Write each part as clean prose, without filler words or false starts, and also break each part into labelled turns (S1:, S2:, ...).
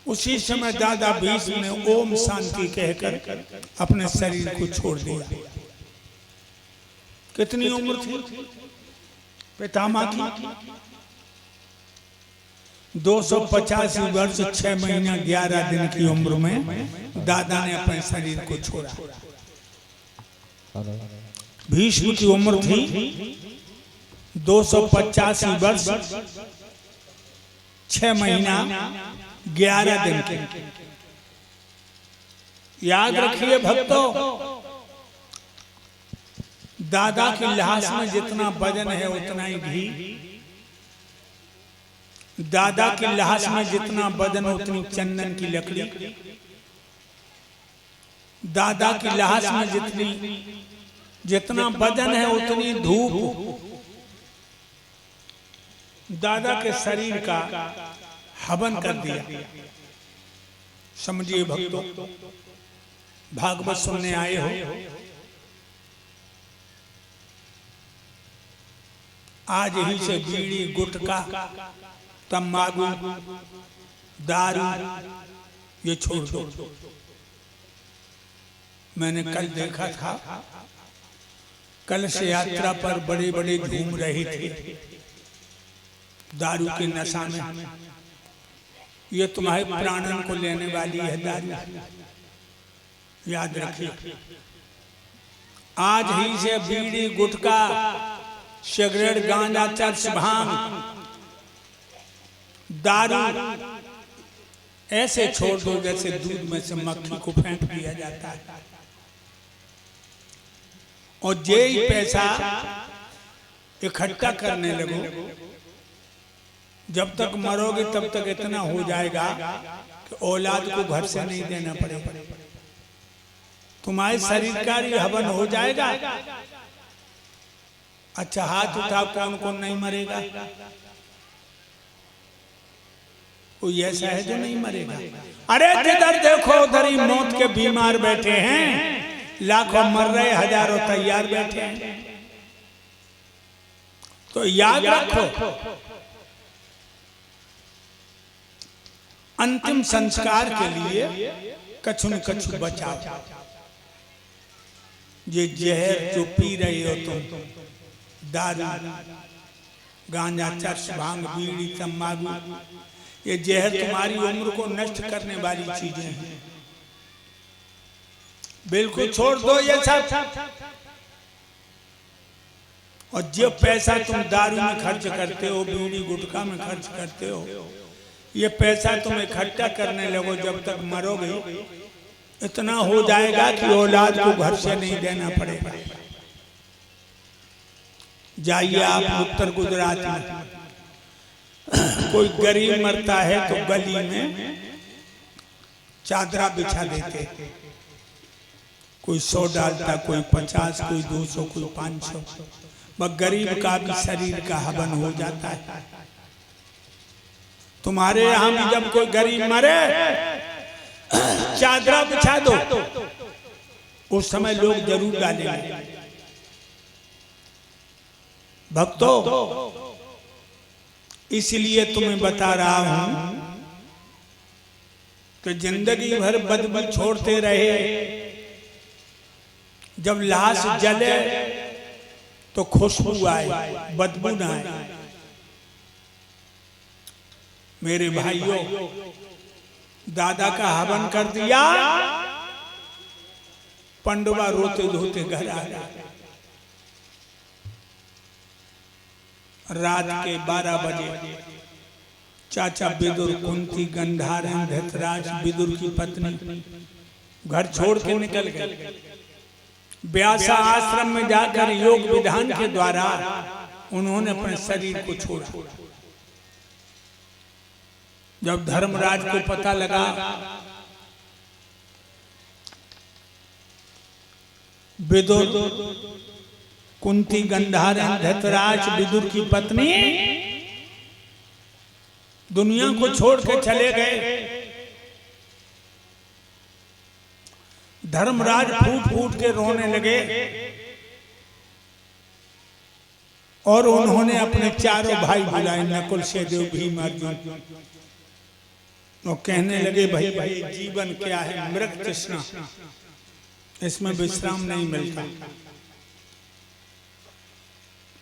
S1: उसी समय दादा भीष्म ने ओम शांति कहकर अपने शरीर को छोड़ दिया। कितनी उम्र थी पितामह की? 285 वर्ष 6 महीना 11 दिन की उम्र में दादा ने अपने शरीर को छोड़ा। भीष्म की उम्र थी 285 वर्ष 6 महीना 11 दिन के। याद रखिए भक्तों, दादा की लाश में जितना वजन है उतना ही घी, दादा की लाश में जितना वजन उतनी चंदन की लकड़ी, दादा की लाश में जितना वजन है उतनी धूप दादा के शरीर का हवन कर दिया। समझिए भक्तों, भागवत सुनने आए हो, आज ही से बीड़ी गुटखा तंबाकू दारू ये छोड़ दो। मैंने कल देखा था, कलश यात्रा पर बड़े बड़े घूम रहे थे दारू के नशा में। ये तुम्हारे प्राणन को लेने वाली है दारू, याद रखिए। आज ही से बीड़ी गुटखा सिगरेट गांजा चर्च भांग दारू ऐसे छोड़ दो जैसे दूध में से मक्खी को फेंक दिया जाता है। और जे ही पैसा इकट्ठा करने लगो, जब तक मरोगे तब तक इतना हो जाएगा कि औलाद को घर से नहीं देना पड़ेगा। तुम्हारे शरीर का ही हवन हो जाएगा। अच्छा हाथ उठाओ, कौन कौन नहीं मरेगा? कोई ऐसा है जो नहीं मरेगा? अरे जिधर देखो उधर ही मौत के बीमार बैठे हैं, लाखों मर रहे, हजारों तैयार बैठे हैं। तो याद रखो, अंतिम संस्कार के लिए कछु न कछु बचाओ। ये जहर जो पी रहे हो तुम, दारू गांजा चर्च भांग बीड़ी तंबाकू, ये जहर तुम्हारी उम्र को नष्ट करने वाली चीजें हैं। बिल्कुल छोड़ दो ये सब। और जो पैसा तुम दारू में खर्च करते हो, बीड़ी गुटखा में खर्च करते हो, ये पैसा तुम इकट्ठा करने लगो, जब तक मरोगे इतना हो जाएगा कि औलाद को घर से नहीं देना पड़ेगा। जाइए आप उत्तर गुजरात में, कोई गरीब मरता है तो गली में चादरा बिछा देते, कोई 100 डालता, कोई 50, कोई 200, कोई 500। बस गरीब का भी शरीर का हवन हो जाता है। तुम्हारे यहाँ भी जब कोई गरीब मरे चादरा बिछा दो, उस समय लोग जरूर डालेंगे। भक्तों, इसलिए तुम्हें बता रहा हूं कि जिंदगी भर बदबू छोड़ते रहे, जब लाश जले तो खुशबू आए, बदबू ना आए। मेरे भाइयों, दादा का हवन कर दिया, पंडवा रोते धोते घर आ गए। रात के 12 बजे चाचा विदुर, कुंती, गंधारण, धृतराज विदुर की पत्नी घर छोड़ के निकल गए। व्यासा आश्रम में जाकर योग विधान के द्वारा उन्होंने अपने शरीर को छोड़ा। जब धर्मराज को पता लगा, विदुर, कुंती, गंधारण, धृतराज विदुर की पत्नी दुनिया को छोड़ के चले गए। धर्मराज फूट फूट के रोने लगे और उन्होंने अपने चारों भाई बुलाए, नकुल, सहदेव, भीम, अर्जुन। वो कहने लगे भाई भाई जीवन क्या है, मृग तृष्णा, इसमें विश्राम नहीं मिलता।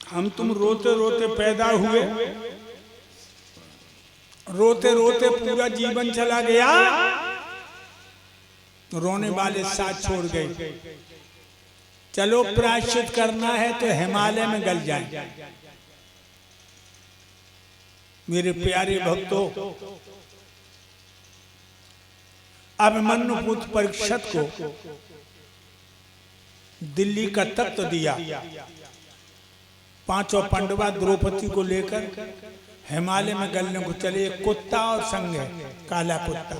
S1: हम तुम रोते रोते पैदा हुए, रोते रोते पूरा जीवन चला गया, रोने वाले साथ छोड़ गए। चलो प्रायश्चित करना है तो हिमालय में गल जाए। मेरे प्यारे भक्तों, अभिमन्यु पुत्र परीक्षित को दिल्ली का तख्त दिया, पांचों पांडवा द्रौपदी को लेकर हिमालय में गलने को चले। एक कुत्ता और संग है, काला कुत्ता,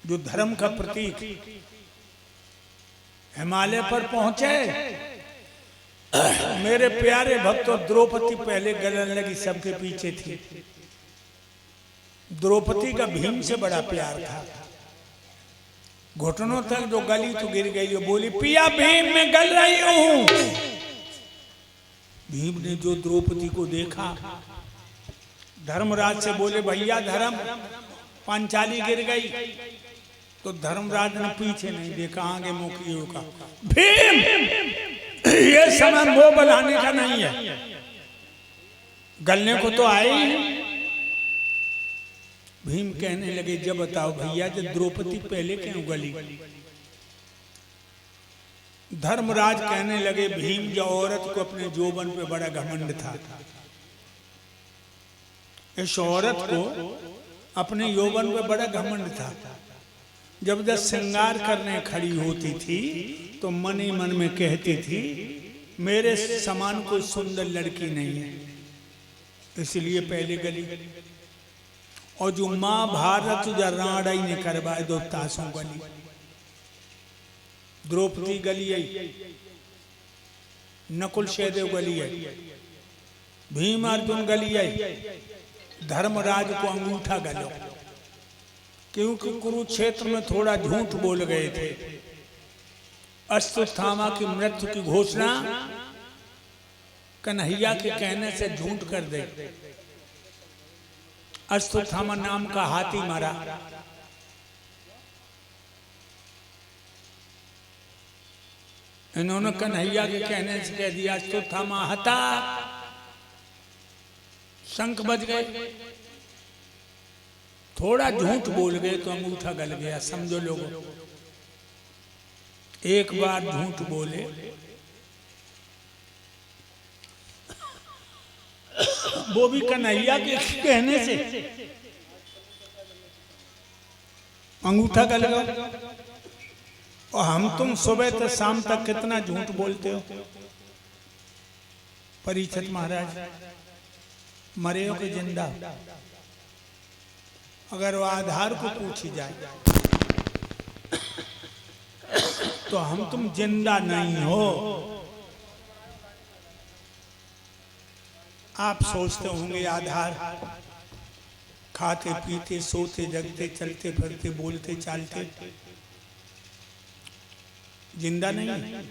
S1: जो धर्म का प्रतीक। हिमालय पर पहुंचे, मेरे प्यारे भक्तों, द्रौपदी पहले गलने लगी, सबके पीछे थी। द्रौपदी का भीम से बड़ा प्यार था, घुटनों तक जो गली तो गिर गई, जो बोली पिया भीम मैं गल रही हूं। भीम ने जो द्रौपदी को देखा, धर्मराज से बोले भैया धर्म, पांचाली गिर गई। तो धर्मराज ने पीछे नहीं देखा, आगे मुंह किए का, भीम ये समय मोह बनाने का नहीं है, गलने को तो आए ही। भीम कहने लगे जब बताओ भैया, जब द्रौपदी पहले क्यों गली? धर्मराज कहने लगे भीम, जो औरत को अपने जोबन पे बड़ा घमंड था, इस औरत को अपने यौवन पे बड़ा घमंड था। जब जब श्रृंगार करने खड़ी होती थी तो मन ही मन में कहती थी मेरे समान कोई सुंदर लड़की नहीं है, इसलिए पहले गली। और जो महाभारत जो राणाई ने करवाए, दो तासों गली, द्रौपदी गली आई, नकुल सहदेव गली आई, भीम अर्जुन गली आई, धर्मराज को अंगूठा गलो, क्योंकि कुरुक्षेत्र में थोड़ा झूठ बोल गए थे। अश्वत्थामा की मृत्यु की घोषणा कन्हैया के कहने से झूठ कर दे। अश्वत्थामा नाम का हाथी मारा, इन्होंने कन्हैया के कहने से कह दिया अश्वत्थामा हता, शंख बज गए। थोड़ा झूठ बोल गए तो अंगूठा गल गया, समझो लोगों। एक बार झूठ बोले, वो भी कन्हैया के कहने से अंगूठा गल गया। और हम तुम सुबह से शाम तक कितना झूठ बोलते हो। परीक्षित महाराज मरे हो कि जिंदा? अगर वो आधार को पूछी जाए तो हम तुम जिंदा नहीं हो। आप सोचते होंगे आधार खाते पीते सोते जगते चलते फिरते बोलते चालते जिंदा नहीं।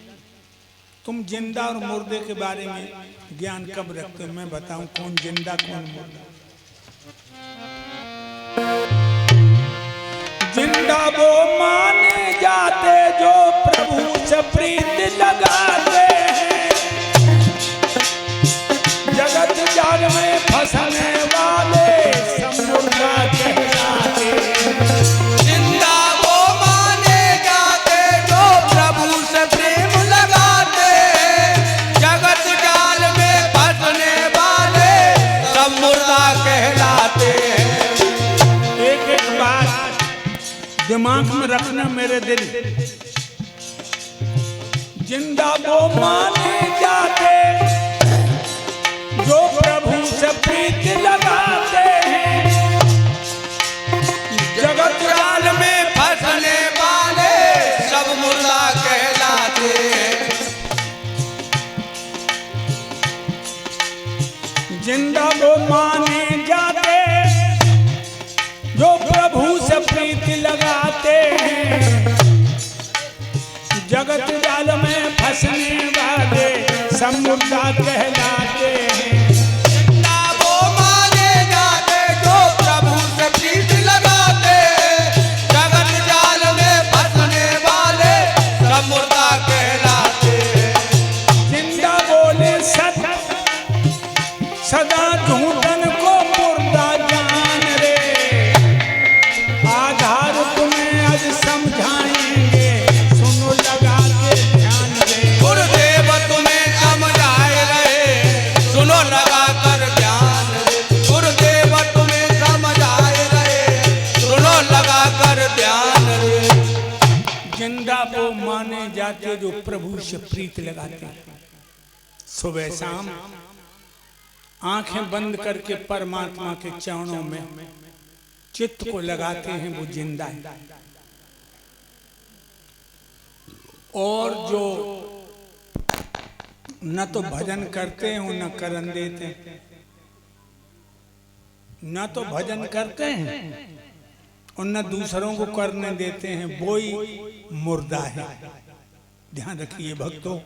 S1: तुम जिंदा और मुर्दे के बारे में ज्ञान कब रखते हो? मैं बताऊं कौन जिंदा कौन मुर्दा। जिंदा वो माने जाते जो प्रभु से प्रीत लगाते हैं, जगत जाग में फंसने वाले सब मुर्दा कहलाते हैं।
S2: जिंदा वो माने जाते जो प्रभु से प्रेम लगाते हैं, जगत जाल में फंसने वाले सब मुर्दा कहलाते हैं।
S1: एक एक बात दिमाग में रखना मेरे दिल। जिंदा वो माने जाते जो प्रभु से प्रीत लगाते हैं,
S2: जगत जाल में फंसने वाले सब मुर्दा कहलाते हैं।
S1: जिंदा वो माने जाते जो प्रभु से प्रीति लगाते हैं, जगत जाल में फंसने वाले सब मुर्दा कहलाते हैं।
S2: जिंदा वो माने जाते जो प्रभु से प्रीत
S1: वो माने जाते जो प्रभु से प्रीत लगाते हैं। सुबह शाम आंखें बंद करके परमात्मा के चरणों में चित्त को लगाते हैं, वो जिंदा है। और जो न तो भजन करते हैं न करन देते हैं, न तो भजन करते हैं और न दूसरों को करने देते हैं, वो ही मुर्दा है। ध्यान रखिए भक्तों,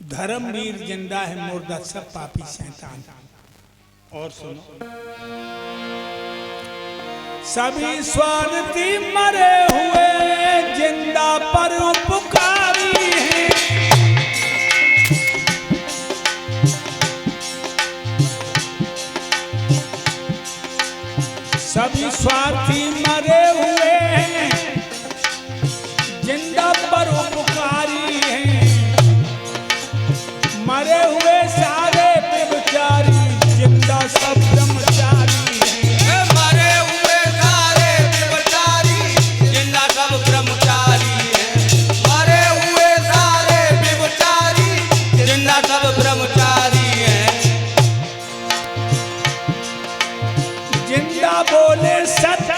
S1: धर्मवीर जिंदा है, मुर्दा सब पापी शैतान। और सुनो, सभी स्वार्थी मरे हुए जिंदा परोपकारी हैं। सभी स्वार्थी मरे हुए हैं, जिंदा परोपकारी हैं। मरे हुए सारे व्यभिचारी, जिंदा सब ब्रह्मचारी हैं।
S2: मरे हुए सारे व्यभिचारी, जिंदा सब ब्रह्मचारी हैं। मरे हुए सारे व्यभिचारी, जिंदा सब ब्रह्मचारी हैं।
S1: जिंदा बोले सत,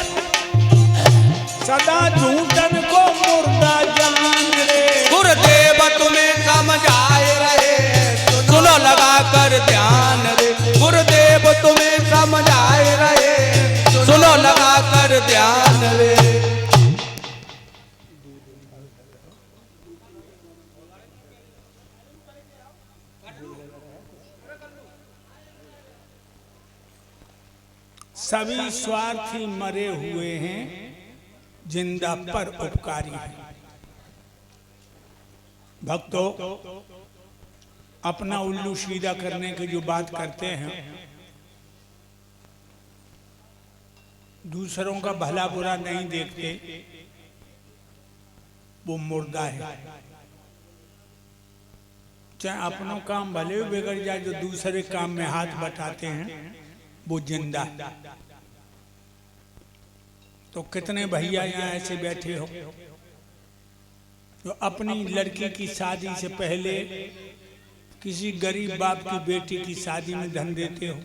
S1: सदा झूठन को मुर्दा जान रे।
S2: गुरुदेव तुम्हें समझाए रहे, सुनो लगा कर ध्यान रे। गुरुदेव तुम्हें समझाए रहे, सुनो लगा कर ध्यान रे।
S1: सभी स्वार्थी मरे हुए हैं, जिंदा पर उपकारी हैं। भक्तों, अपना उल्लू सीधा करने की जो बात करते हैं, दूसरों का भला बुरा नहीं देखते, वो मुर्दा है। चाहे अपनों काम भले भी बिगड़ जाए, जो दूसरे काम में हाथ बटाते हैं, वो जिंदा है। तो कितने भैया यहाँ ऐसे बैठे हो जो अपनी लड़की की शादी से पहले किसी गरीब बाप की बेटी की शादी में धन देते हो।